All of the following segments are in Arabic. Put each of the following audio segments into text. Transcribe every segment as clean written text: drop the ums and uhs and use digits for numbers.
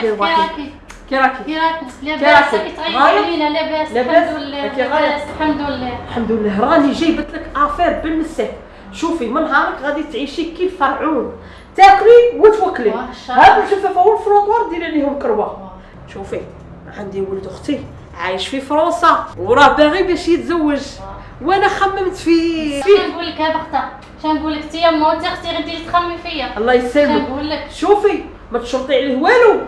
خير واحد. كي راكي؟ لاباس كيتغير علينا. لاباس الحمد لله. لاباس الحمد لله. الحمد لله. راني جايبت لك افير بالمسك. شوفي من نهارك غادي تعيشي كيف فرعون، تاكلي وتوكلي. هاد الجفاف هو الفروطوار ديري ليهم كروه. شوفي عندي ولد اختي عايش في فرنسا وراه باغي باش يتزوج، وانا خممت فيه. شنو نقول لك بختها؟ شنو نقول لك؟ انت يا مو انت اختي غادي تخمي فيا. الله يسلمك. نقول لك شوفي ما تشرطي عليه والو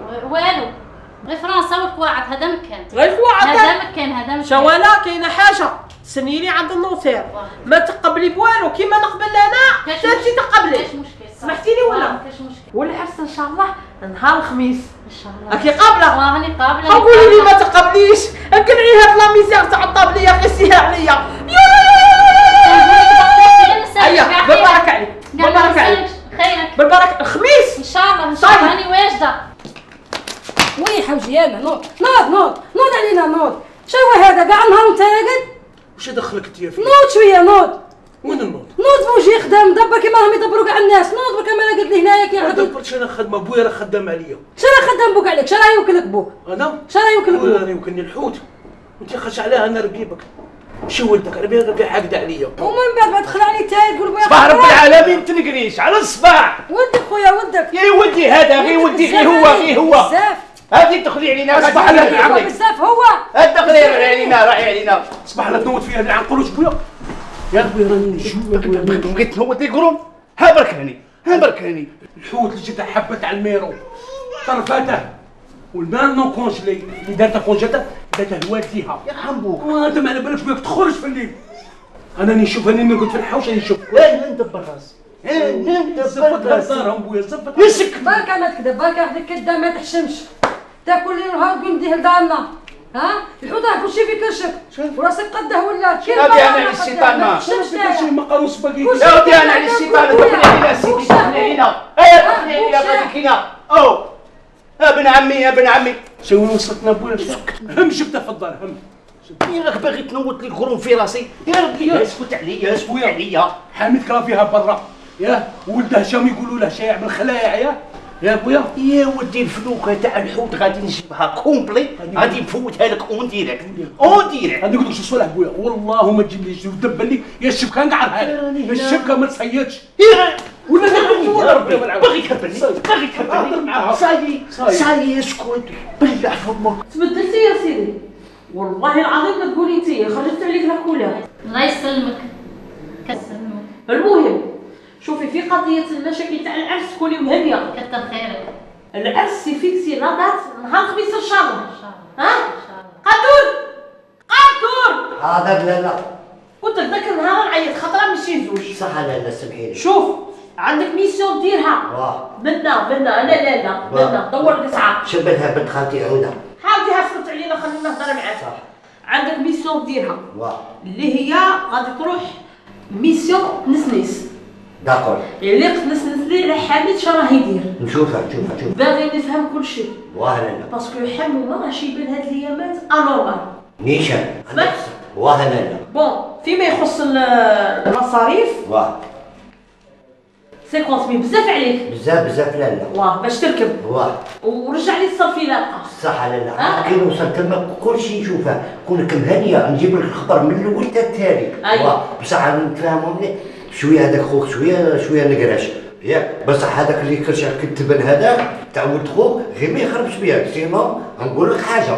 غير فرنسا والكواعد هذا مكان. غير الكواعد هذا مكان. شوالا كاينه حاجه تسنيني عند النوتير، ما تقبلي بوالو كيما نقبل انا حتى انت تقبلي. كاش مشكل سمحتيني ولا؟ كاش مشكل. والعرس ان شاء الله نهار الخميس ان شاء الله. راكي قابله؟ راني قابله. قولي لي ما تقبليش نكرعي هاد لا ميزير تاع الطابليه قيسيها عليا. ايوا بالبركه عليك. بالبركه عليك. خيرك. بالبركه. الخميس ان شاء الله. ان شاء الله راني واجده. وي حوجي انا نوض علينا نوض. شنو هذا كاع النهار وانت راقد؟ واش دخلك انت فيه؟ نوض شويه نوض. وين النوض؟ نوض بوجهي خدام دبر كيما راهم يدبروا كاع الناس. نوض برك ما قلت لي هنايا كي ما غادي. دبرتش انا خدمه، بويا راه خدام عليا. شرا خدام بوك عليك؟ شرا يوكلك بوك؟ انا؟ شرا يوكلك بوك؟ انا يمكنني الحوت. انت خش عليها انا رقيبك. شي ولدك ربي حاقد عليا. ومن بعد تدخل علي تاي تقول بويا صباح رب العالمين تنقريش على الصباح. ولدك خويا ولدك. يا ولدي هذا غير ولدي غير هو بزاف. هذه تدخلي علينا صباح الله بزاف هو. تدخلي علينا راعي علينا. صباح الله تنوض فيها اللي عنقلوش بويا. يا بويا راني نجي. بغيت تنوض لي قرون. ها برك هاني الحوت اللي جات حبه تاع الميرو طرفاته والمال نون كونجلي اللي دارتها كونجاته دارتها لوالديها. يرحم بوك. وانت ما على بالكش بيك تخرج في الليل. انا نشوف هاني نرقد في الحوش نشوف. وين ندبر راسي؟ زفت هزارهم بويا زفت. يسك بركه ما تكذب بركه وحدك كذاب ما تحشمش. تاكل لي نهار تقول نديه لدارنا. ها الحوت راه كلشي في كرشك وراسك قده ولا كيف. هادي انا على الشيطان ما كلشي مقالو سباقيتي. يا ودي انا على الشيطان دخلي علينا سيدي دخلي علينا. دخلي علينا غاديكينا. او يا ابن عمي شو وين وصلتنا بويا؟ هم جبتها في الدار هم. راك باغي تنوض لي القرون في راسي. يا ربي اسكت عليا حامد كرا فيها برا ياه. ولد هشام يقولوا له شايع بالخلايع يا بويا. يا ودي الفلوكه تاع الحوت غادي نجيبها كومبلي، غادي نفوتها لك اون ديريكت. غادي نقول لك شو صالح بويا والله ما تجيبليش ودبر لي يا الشبكه نقعرها لك. الشبكه ما تصيدش ولا يا ربي باغي تهبلني صاي اسكت بلع فمك. تبدلتي يا سيدي والله العظيم ما تقولي انت خرجت عليك لاكولها. الله يسلمك. كسلمك. المهم شوفي في قضيه المشاكل تاع العرس تكوني مهنيه. كتر خيرك. العرس سي فيكسي لا دات نهار الخميس ان شاء الله. ها ان شاء الله. قدور حاضر. لا قلت لك ذاك النهار نعيط خاطر ماشي نزوج. صح. لا سمحي لي. شوف عندك ميسيون ديرها. منا انا دور القصعه. شبهها بنت خالتي عوده. حاولتيها اسكت علينا خلينا نهضر معاك. صح. عندك ميسيون ديرها اللي هي غادي تروح ميسيون تنسنيس. داكور. اللي تنسنس لي على حميد شنو راه يدير. نشوفها. باغي نفهم كل شيء. لا باسكو حمو ما راهش يبان هاد الايامات انورمال. نيشان. سمعت؟ لا بون فيما يخص المصاريف 50,000 بزاف عليك. بزاف. لا واه باش تركب. ورجع لي الصافي صح. لا كي وصلت لما كل شيء نشوفها كونك مهنيه نجيب لك الخبر من الاول حتى التالي. بصح نتفاهموا مليح شويه هذاك خوك شويه نقراش ياك. بصح هذاك اللي كرشك كتبن هذاك تاع ولد خوك غير ما يخربش بيك سينو نقول لك حاجه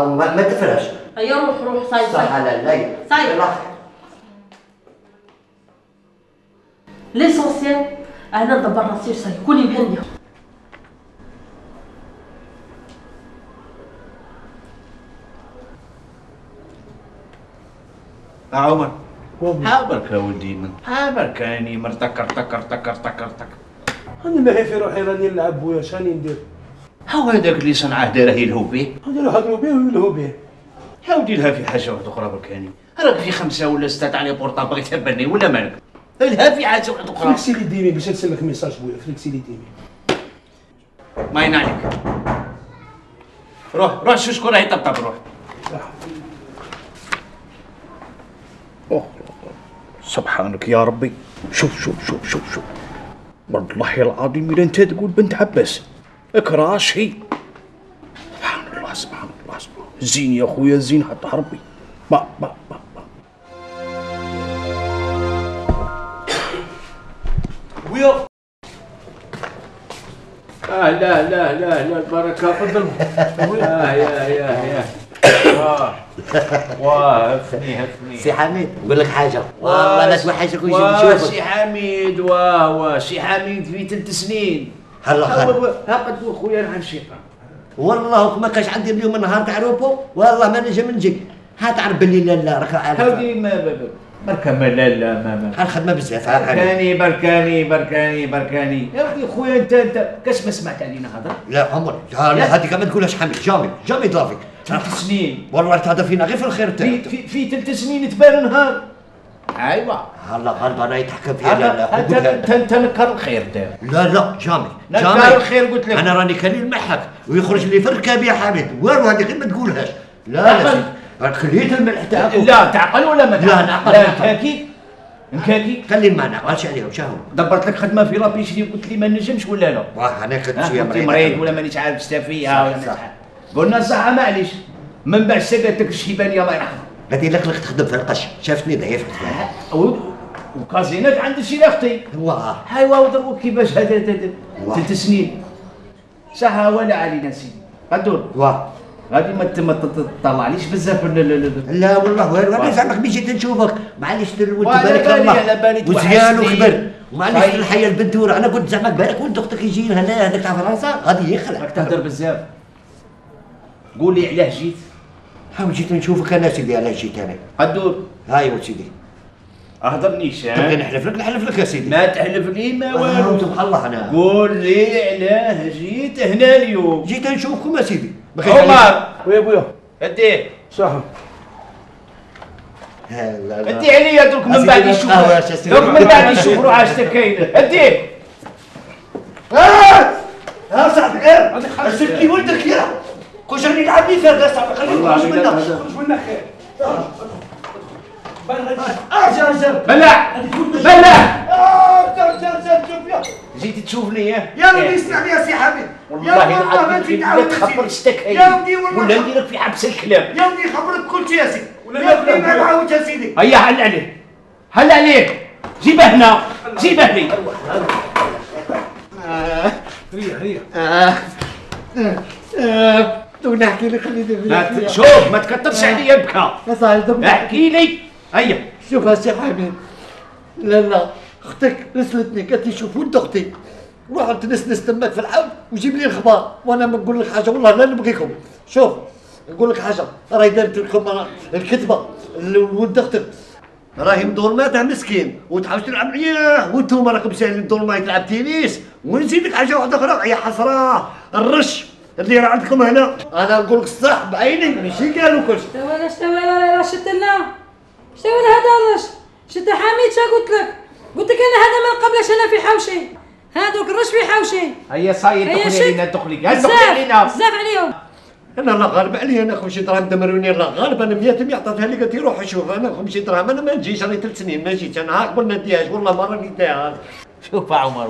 ما تفرحش. هيا روح صاي صح. لا صاي ليسونسيال انا ندبر راسي صاي كوني مهنيه. عمر ها برك يا ولدي ها برك راني مرتكر تكر. انا ما في روحي راني نلعب بويا شاني ندير. هاو هذاك اللي صنعه داره يلهو به. هضروا به ويلهو به. يا ودي لها في حاجه واحده اخرى برك هاني. راك في 5 ولا 6 تاع لي بورطابل بغيت تهبلني ولا مالك؟ لها في حاجه واحده اخرى. فليكسي لي ديمي باش نرسل لك ميساج بويا. فليكسي لي ديمي ما ينعليك. روح شو شكون راهي طبطب روح. سبحانك يا ربي. شوف والله العظيم اذا انت تقول بنت عباس اكراشي زين يا خويا زين حتى حربي. با با با با خويا. لا لا لا لا البركه فضل. يا واه هفني سي حميد نقول لك حاجه والله لا توحشك ونجي نشوفك. سي حميد واه سي حميد في 3 سنين. هلا ها قد خويا نحن الشيطان. والله ما كاش عندي اليوم النهار تعرفوا والله ما نجي من نجي. ها تعرف باللي لا راك عارف. هاودي ما بركه ما لا ما الخدمه بزاف. بركاني يا ودي خويا انت كاش ما سمعت علينا هضر. لا عمر هذيك ما تقولهاش حميد جامي ضافك 3 سنين والله تهضر فينا غير في الخير تاعك. في 3 سنين تبان نهار. ايوا هلا غالب انا يتحكم فيها. لا انت نكر الخير تاعك. لا جامي نكر الخير قلت لك. انا راني كاني نمحك ويخرج لي في الركاب يا حميد والو هذيك ما تقولهاش. لا خليت الملح تاعك. لا تعقل ولا ما تعقل؟ لا نعقل. لا نكاكي خلي ما نعقلش عليهم شهو. دبرت لك خدمه في لابيشري وقلت لي ما نجمش ولا لا؟ واه انا كنت شويه مريض ولا مانيش عارف شتا فيها ولا صح. قلنا صح معليش من بعد سقت لك الشيباني الله يرحمه. غادي لك تخدم في القش شافتني ضعيف وكازينات عند شي اختي. واه هايوا وضربوا كيفاش هذا 3 سنين صح ولا علينا سيدي قدور. واه غادي ما تطلعليش بزاف. لا والله والو انا زعما ملي جيت نشوفك معليش تلوت على بالي وزيان وكبر ومعليش الحياه البنتوره. انا قلت زعما بالك ولد اختك يجي هنا هذاك تاع فرنسا غادي يخلع. راك تهدر بزاف. قول لي علاه جيت. حاول جيت نشوفك انا سيدي علاه جيت انا. قدور هاي سيدي اهضرنيش. تبغي نحلف لك يا سيدي. ما تحلف لي ما والو. سبحان الله انا قول لي علاه جيت هنا اليوم. جيت نشوفكم يا سيدي. عمر ويا بويا اديه صح. ادي عليا درك من بعد يشوف. درك من بعد يشوف روح اش كاينه. اديه ها صاحبي ارسل ولدك يا كوش راني نلعب لي فيها يا صاحبي خليني نخرج منك خير. بلع جيت تشوفني يا ودي اسمعني يا سي حبيب. والله العظيم لا تخبر شتك يا ودي والله ولا نديرك في حبس الكلاب. يا ودي خبرك كل شيء يا سيدي. يا ودي ما نعاود يا سيدي. هيا هل عليك جيبه هنا جيبه لي. دونا احكي لك خليني شوف ما تكترش عليا بكا. احكي لي. هيا شوف يا سي حبيب. لا اختك رسلتني قالت لي شوف ولد اختي روح تنسنس تمك في الحوض وجيب لي الخبار وانا ما نقول لك حاجه والله لا نبغيكم. شوف نقول لك حاجه راهي دارت لكم الكذبه ولد اختك راهي مظلمه تاع مسكين وتحاول تلعب معاه وانتم راكم ساهلين ظلمه يلعب تنس. ونزيد لك حاجه واحده اخرى يا حسره الرش اللي راه عندكم هنا. انا نقول لك الصح بعيني ماشي قالوا كلشي. شتا شت لنا شتا هذا الرش شتا حميد شا قلت لك انا هذا ما قبلش انا في حوشي هذوك الرش في حوشي. هيا صاير دخلي علينا دخلي بزاف عليهم. انا لا غالب علي انا 50 درهم دمروني لا غالب انا 100 عطاتها لي قالت لي روح شوف انا 50 درهم انا ما نجيش راني 3 سنين ما جيتش انا قبل ما نديهاش والله ما راني نديها. شوف يا عمر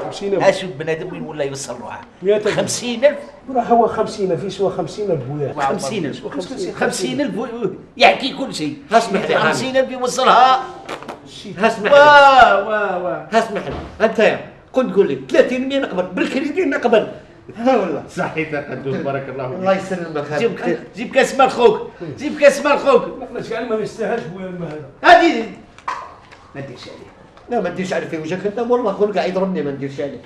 50,000 اشوف بنادم وين ولا يوصل روحه. 100,000 50,000 راه هو 50 في سوا 50,000 بويا. 50,000 يحكي كل شيء. اسمح لي 50,000 يوصلها. اسمح لي اسمح لي انت كنت تقول لي 30 نقبل بالكريدي نقبل. ها والله صحيت قدوس بارك الله فيك. الله يسلمك. جيب كاس مال خوك جيب كاس مال خوك. احنا شكال ما يستاهلش بويا الماء هذا. هذه ما ديرش عليه. لا ما نديرش عليه في وجهك انت والله كون قاعد يضربني ما نديرش عليه.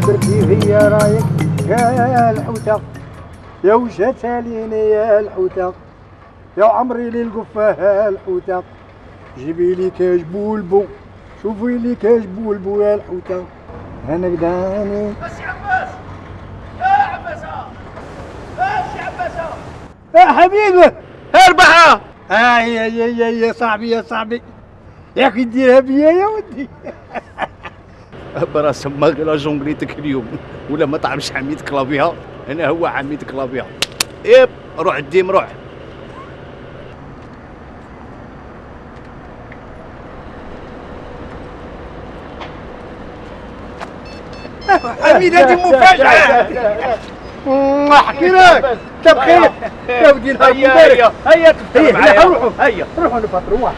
بركي هي رايك يا الحوته يا وجهة ساليني يا الحوته يا عمري لي القفاه الحوته جيبي لي كاش بولبو شوفي لي كاش بولبو يا الحوته انا قداني. سي عباس يا عباسه سي عباسه يا حبيبي اربعه. يا صاحبي يا صاحبي ياك ديرها بيا يا ودي. براس ما غير جونغليتك اليوم ولا ما تعرفش عميد كلابيها. انا هو عميد كلابيها. ايب روح الديم روح. حميد هذه مفاجأة. احكي لك انت بخير يا ودي الهرب مبارك. هيا تفطر معايا. روحوا نفطروا.